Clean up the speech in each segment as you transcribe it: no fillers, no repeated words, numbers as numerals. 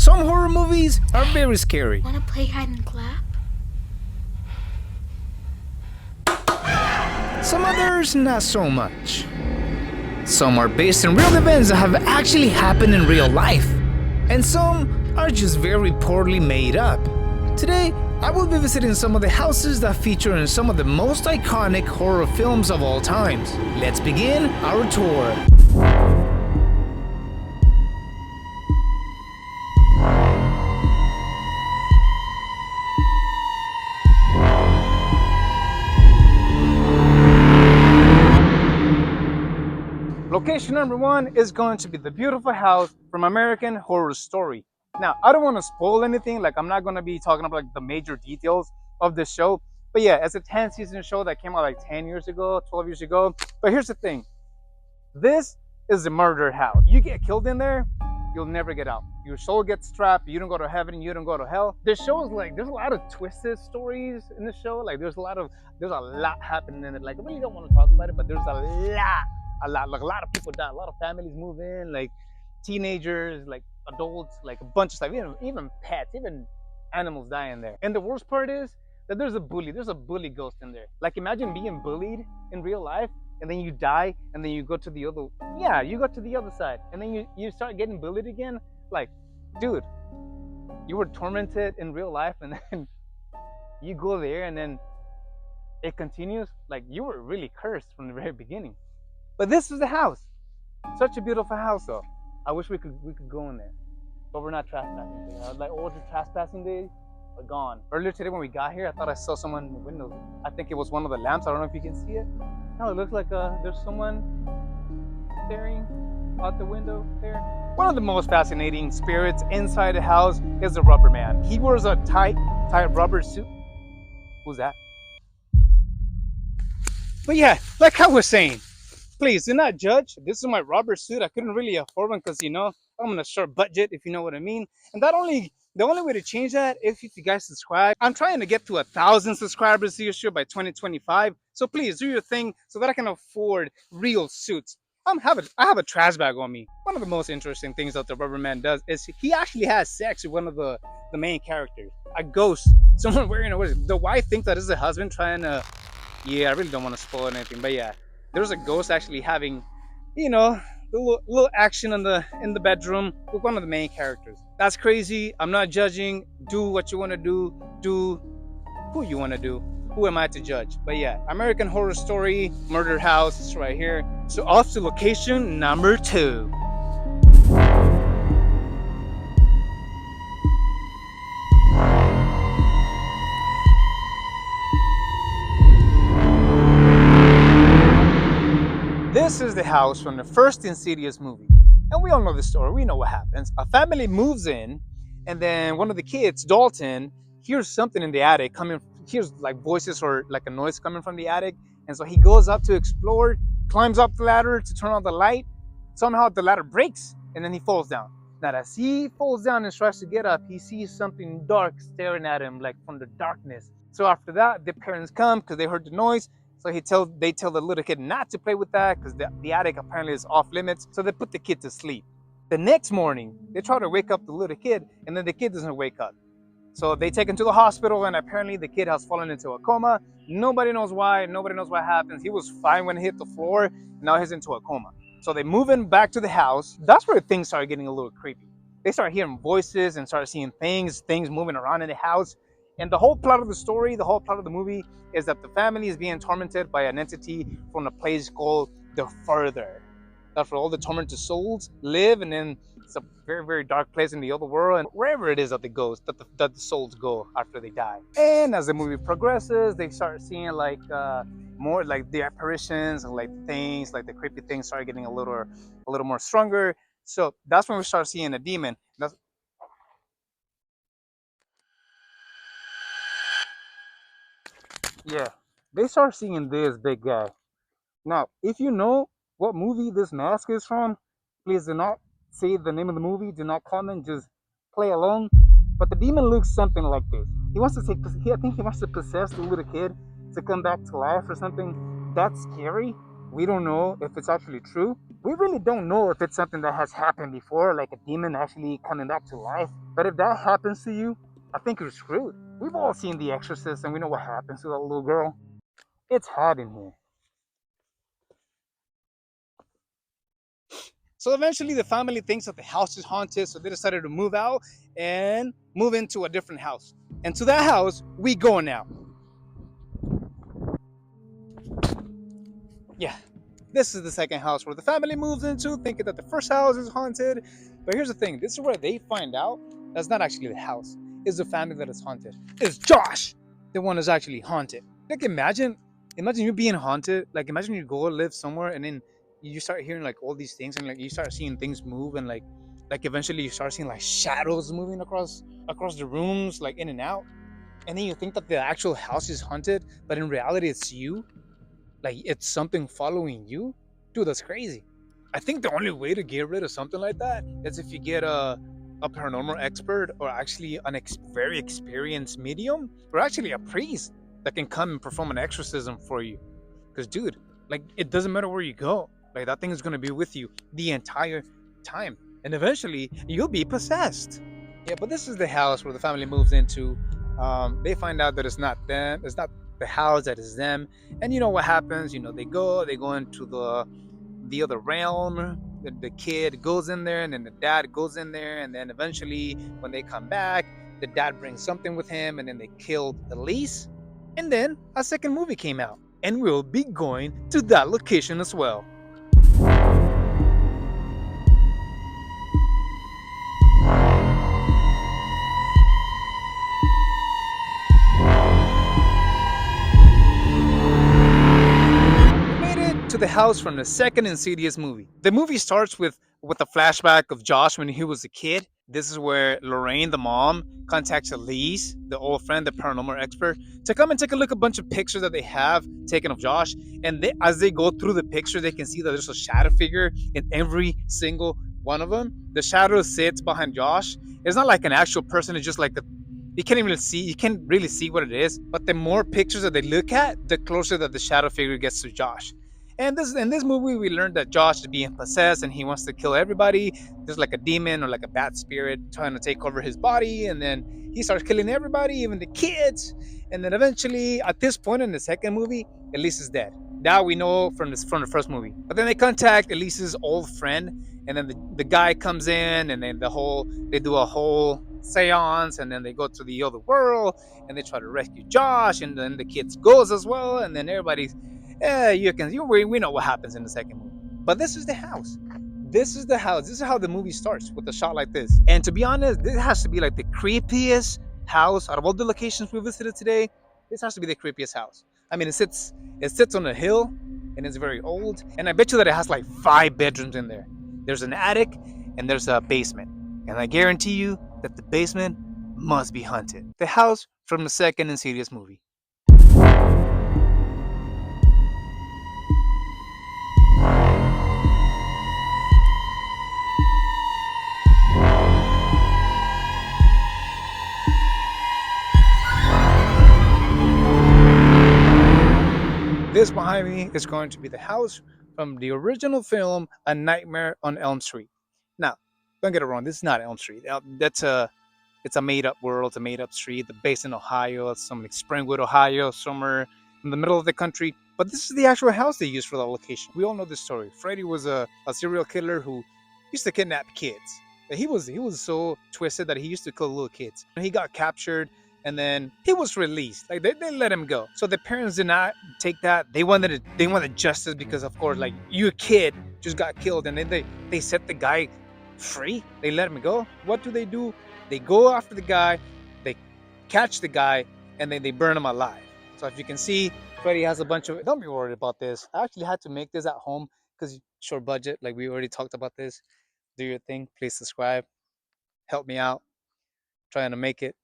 Some horror movies are very scary. Wanna play hide and clap? Some others not so much. Some are based on real events that have actually happened in real life. And some are just very poorly made up. Today, I will be visiting some of the houses that feature in some of the most iconic horror films of all times. Let's begin our tour. Location number one is going to be the beautiful house from American Horror Story. Now, I don't want to spoil anything, like I'm not going to be talking about like the major details of this show. But yeah, it's a 10-season show that came out like 10 years ago, 12 years ago. But here's the thing. This is a murder house. You get killed in there, you'll never get out. Your soul gets trapped, you don't go to heaven, you don't go to hell. This show is like, there's a lot of twisted stories in the show. Like there's a lot happening in it. Like I really don't want to talk about it, but there's like a lot of people die, a lot of families move in, like teenagers, like adults, like a bunch of stuff, even pets, even animals die in there. And the worst part is that there's a bully ghost in there. Like imagine being bullied in real life and then you die and then you go to the other side and then you start getting bullied again. Like, dude, you were tormented in real life and then you go there and then it continues. Like you were really cursed from the very beginning. But this is the house. Such a beautiful house, though. I wish we could go in there, but we're not trespassing. Like all the trespassing days are gone. Earlier today when we got here, I thought I saw someone in the window. I think it was one of the lamps. I don't know if you can see it. No, it looks like there's someone staring out the window there. One of the most fascinating spirits inside the house is the rubber man. He wears a tight rubber suit. Who's that? But yeah, like I was saying, please do not judge. This is my rubber suit. I couldn't really afford one because, I'm on a short budget, if you know what I mean. And the only way to change that is if you guys subscribe. I'm trying to get to 1,000 subscribers this year by 2025. So please do your thing so that I can afford real suits. I have a trash bag on me. One of the most interesting things that the rubber man does is he actually has sex with one of the main characters. A ghost. Someone wearing the wife thinks that is the husband trying to... Yeah, I really don't want to spoil anything, but yeah. There's a ghost actually having, a little action in the bedroom with one of the main characters. That's crazy. I'm not judging. Do what you want to do. Do who you want to do. Who am I to judge? But yeah, American Horror Story, Murder House is right here. So off to location number 2. This is the house from the first Insidious movie. And we all know the story. We know what happens. A family moves in, and then one of the kids, Dalton, hears something in the attic hears like voices or like a noise coming from the attic. And so he goes up to explore, climbs up the ladder to turn on the light. Somehow the ladder breaks, and then he falls down. Now as he falls down and tries to get up, he sees something dark staring at him, like from the darkness. So after that, the parents come because they heard the noise. So they tell the little kid not to play with that because the attic apparently is off limits. So they put the kid to sleep. The next morning, they try to wake up the little kid, and then the kid doesn't wake up. So they take him to the hospital, and apparently the kid has fallen into a coma. Nobody knows why. Nobody knows what happens. He was fine when he hit the floor. Now he's into a coma. So they move him back to the house. That's where things start getting a little creepy. They start hearing voices and start seeing things moving around in the house. And the whole plot of the story, the whole plot of the movie is that the family is being tormented by an entity from a place called the Further. That's where all the tormented souls live, and then it's a very, very dark place in the other world, and wherever it is that the souls go after they die. And as the movie progresses, they start seeing like more like the apparitions and like things, like the creepy things start getting a little more stronger. So that's when we start seeing a demon. Yeah, they start seeing this big guy. Now, if you know what movie this mask is from, please do not say the name of the movie. Do not comment. Just play along. But the demon looks something like this. I think he wants to possess the little kid to come back to life or something. That's scary. We don't know if it's actually true. We really don't know if it's something that has happened before, like a demon actually coming back to life. But if that happens to you, I think you're screwed. We've all seen The Exorcist and we know what happens to that little girl. It's hot in here. So eventually the family thinks that the house is haunted, so they decided to move out and move into a different house. And to that house, we go now. Yeah, this is the second house where the family moves into, thinking that the first house is haunted. But here's the thing, this is where they find out that's not actually the house. It's the family that is haunted. It's Josh, the one that's actually haunted. Like imagine you being haunted. Like imagine you go live somewhere and then you start hearing like all these things and like you start seeing things move and like eventually you start seeing like shadows moving across the rooms, like in and out. And then you think that the actual house is haunted, but in reality it's you, like it's something following you. Dude, that's crazy. I think the only way to get rid of something like that is if you get a paranormal expert or actually very experienced medium or actually a priest that can come and perform an exorcism for you. Because dude, like it doesn't matter where you go, like that thing is going to be with you the entire time, and eventually you'll be possessed. Yeah, but this is the house where the family moves into. They find out that it's not them, it's not the house, that is them. And you know what happens, they go into the other realm. The kid goes in there and then the dad goes in there, and then eventually when they come back, the dad brings something with him, and then they killed Elise. And then a second movie came out, and we'll be going to that location as well. We made it to the house from the second Insidious movie. The movie starts with a flashback of Josh when he was a kid. This is where Lorraine, the mom, contacts Elise, the old friend, the paranormal expert, to come and take a look at a bunch of pictures that they have taken of Josh. And as they go through the picture, they can see that there's a shadow figure in every single one of them. The shadow sits behind Josh. It's not like an actual person. It's just like you can't really see what it is, but the more pictures that they look at, the closer that the shadow figure gets to Josh. And this in this movie, we learned that Josh is being possessed and he wants to kill everybody. There's like a demon or like a bad spirit trying to take over his body, and then he starts killing everybody, even the kids. And then eventually, at this point in the second movie, Elise is dead. Now we know from the first movie. But then they contact Elise's old friend, and then the guy comes in, and then they do a whole seance, and then they go to the other world and they try to rescue Josh, and then the kids goes as well, and then everybody's we know what happens in the second movie. But this is the house. This is the house. This is how the movie starts, with a shot like this. And to be honest, this has to be like the creepiest house out of all the locations we visited today. This has to be the creepiest house. I mean, it sits on a hill and it's very old. And I bet you that it has like 5 bedrooms in there. There's an attic and there's a basement. And I guarantee you that the basement must be haunted. The house from the second Insidious movie. This behind me is going to be the house from the original film A Nightmare on Elm Street. Now, don't get it wrong, this is not Elm Street. It's a made up world, it's a made up street, based in Ohio, it's some like Springwood, Ohio, somewhere in the middle of the country. But this is the actual house they used for that location. We all know this story. Freddy was a serial killer who used to kidnap kids. He was so twisted that he used to kill little kids. He got captured and then he was released. Like they let him go. So the parents did not take that. They wanted justice because of course like your kid just got killed, and then they set the guy free. They let him go. What do? They go after the guy, they catch the guy, and then they burn him alive. So if you can see, Freddy has a bunch of. Don't be worried about this. I actually had to make this at home because short budget. Like we already talked about this. Do your thing. Please subscribe. Help me out. Trying to make it.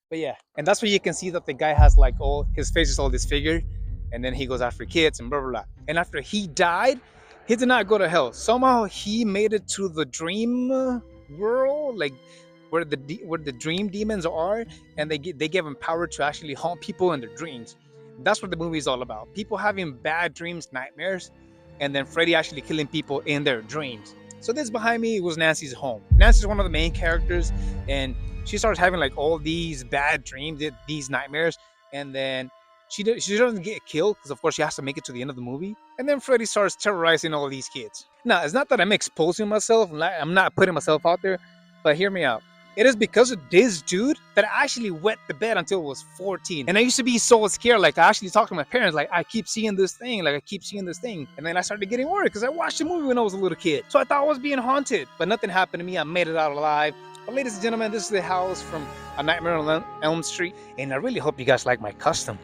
But yeah, and that's where you can see that the guy has like all his face is all disfigured, and then he goes after kids and blah blah blah. And after he died, he did not go to hell. Somehow he made it to the dream world, like where the dream demons are, and they give him power to actually haunt people in their dreams. That's what the movie is all about. People having bad dreams, nightmares, and then Freddy actually killing people in their dreams. So this behind me was Nancy's home. Nancy's one of the main characters, and she starts having like all these bad dreams, these nightmares, and then she doesn't get killed because of course she has to make it to the end of the movie. And then Freddy starts terrorizing all these kids. Now it's not that I'm exposing myself, I'm not putting myself out there, but hear me out. It is because of this dude that I actually wet the bed until I was 14. And I used to be so scared. Like, I actually talked to my parents, like, I keep seeing this thing. Like, I keep seeing this thing. And then I started getting worried because I watched the movie when I was a little kid. So I thought I was being haunted. But nothing happened to me. I made it out alive. But ladies and gentlemen, this is the house from A Nightmare on Elm Street. And I really hope you guys like my custom.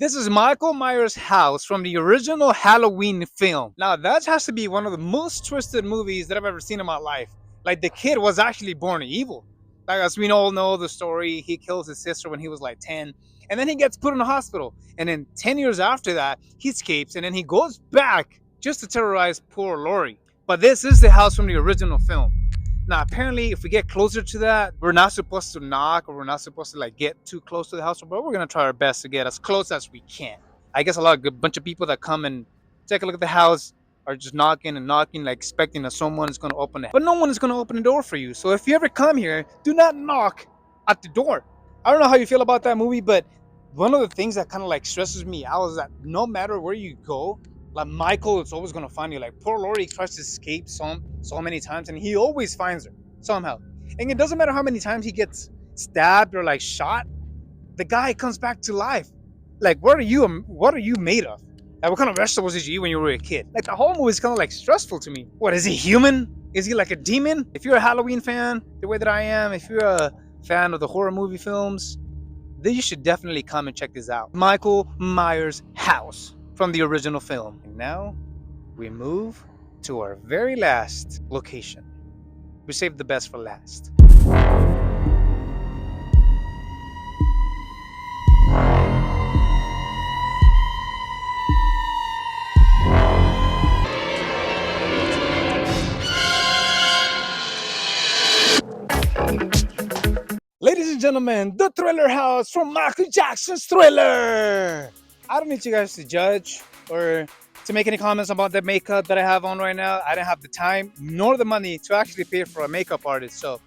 This is Michael Myers' house from the original Halloween film. Now that has to be one of the most twisted movies that I've ever seen in my life. Like, the kid was actually born evil. Like, as we all know the story, he kills his sister when he was like 10. And then he gets put in a hospital. And then 10 years after that, he escapes and then he goes back just to terrorize poor Laurie. But this is the house from the original film. Now, apparently, if we get closer to that, we're not supposed to knock, or we're not supposed to like get too close to the house, but we're gonna try our best to get as close as we can. I guess a bunch of people that come and take a look at the house are just knocking and knocking, like expecting that someone is gonna open it. But no one is gonna open the door for you. So if you ever come here, do not knock at the door. I don't know how you feel about that movie, but one of the things that kind of like stresses me out is that no matter where you go, like, Michael is always gonna find you. Like, poor Laurie tries to escape so many times, and he always finds her somehow. And it doesn't matter how many times he gets stabbed or like shot, the guy comes back to life. Like, what are you made of? Like, what kind of vegetables did you eat when you were a kid? Like, the whole movie is kind of like stressful to me. What, is he human? Is he like a demon? If you're a Halloween fan, the way that I am, if you're a fan of the horror movie films, then you should definitely come and check this out. Michael Myers' house from the original film. And now we move to our very last location. We saved the best for last. Ladies and gentlemen, the Thriller house from Michael Jackson's Thriller. I don't need you guys to judge or to make any comments about the makeup that I have on right now. I didn't have the time nor the money to actually pay for a makeup artist. So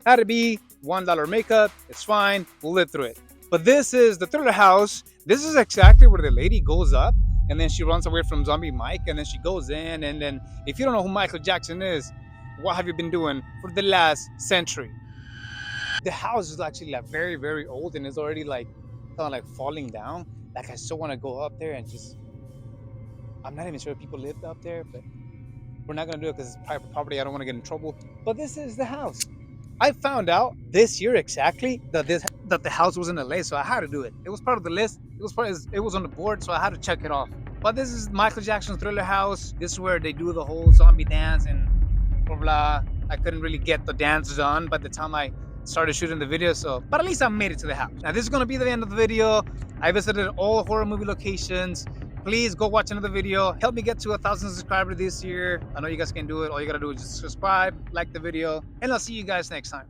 had to be $1 makeup. It's fine. We'll live through it. But this is the Thriller house. This is exactly where the lady goes up and then she runs away from Zombie Mike, and then she goes in, and then if you don't know who Michael Jackson is, what have you been doing for the last century? The house is actually like very, very old and it's already like kind of like falling down. Like, I still want to go up there and just, I'm not even sure if people lived up there, but we're not going to do it because it's private property. I don't want to get in trouble. But this is the house. I found out this year exactly that the house was in LA, so I had to do it. It was part of the list. It was on the board, so I had to check it off. But this is Michael Jackson's Thriller house. This is where they do the whole zombie dance and blah blah. I couldn't really get the dance done by the time I started shooting the video, but at least I made it to the house. Now this is gonna be the end of the video. I visited all horror movie locations. Please go watch another video. Help me get to 1,000 subscribers this year. I know you guys can do it. All you gotta do is just subscribe, like the video, and I'll see you guys next time.